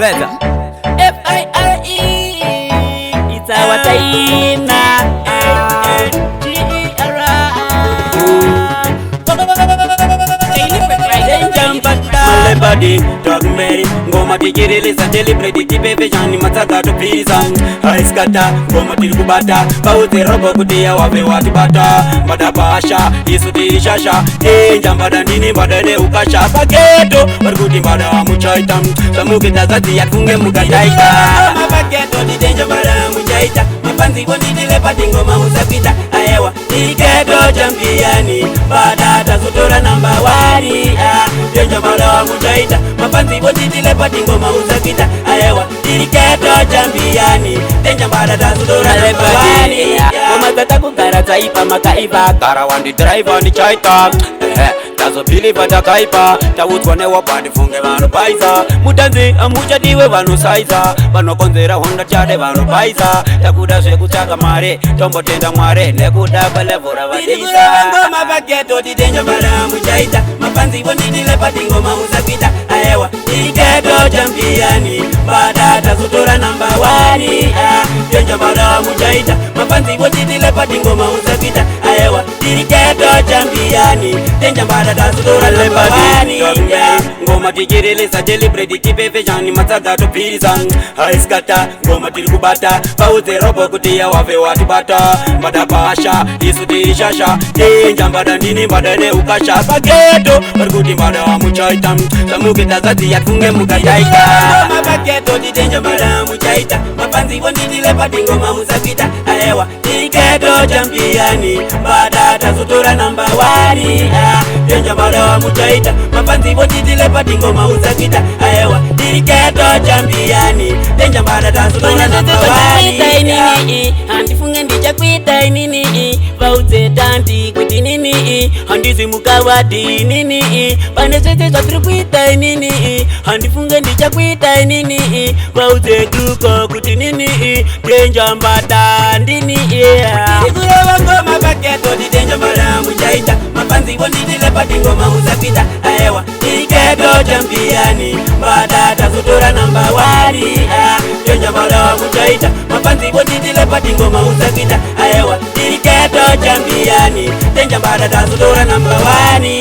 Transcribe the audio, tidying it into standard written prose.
Reza F-I-R-E, it's our time now. Malebadi, dog Mary, Goma Tigiri, celebrate Tibejan, Mataka to Pisa, Iskata, Goma Tilbata, Bauti Robokutia, Watibata, Madabasha, Isuti Shasha, Jambadanini, Badane Ukasha, Pageto, Barguti Bada Muchaitam, Samukita Zati, Yakunga Mukataika, Mapageto, the danger Bada Muchaita, Mapanzi, what did the Patingo Mausapita, Iowa, Tiketo, Jampiani, Badata, Sutora number 1, Danger Bada Muchaita, Mapanzi, what did the Patingo Mausapita, Iowa, Tiketo, Jampiani, Danger Bada, Sutora number 1, Matataku Karataipa, Makaiba, Karawandi drive on the Chaita. Tazo pili pata kaipa, tawutwane wapadi funge vano paisa. Mutanzi amucha diwe vano saiza, vano konzera honda chade vano paisa. Takuda se kuchaka mare, tombo tenda mware, nekuda balevora vadisa. Tidikura ngoma bageto, tidenja bala muchaita. Mapanzi wonidi lepati ngoma usapita. Aewa, tiketo champiani, badata sutora number 1. Denja bala muchaita. Mapanzi wonidi lepati ngoma usapita. Aewa, tiketo champiani, denja bala Ngoma tigirele sa celebrate kipefe jani matsaga to pizza Iskata ngoma tilkubata Pauze robo kutia wave watibata Madabasha isuti shasha Njambada nini badane ukasha Pageto barguti mbada wa muchaitam Samukita zati ya kunge mukataika Mapageto ditenja mbada muchaita Mapanzi wandidi lepati ngoma musapita Aewa tiketo champiani Badata sutura number 1 Denja bada muchaita, mapanzi wotiti lepati ngoma usakita. Aewa, tiketo champiani, denja bada tasudona number 1. Antifunge ndija kwita nini, vauze tanti kwiti nini, andizi mukawati nini, panesete zatru kwita nini, antifunge ndija kwita nini, vauze gluko kuti nini, denja bada ndini. Tikura wango mapaketo di denja bada muchaita, mapanzi wotiti lepati ngoma usapita. Aewa, tiketo champiani, badata sutora number 1. Denja bada muchaita, mapanzi wotiti lepati ngoma usapita. Aewa, tiketo champiani, denja bada sutora number 1.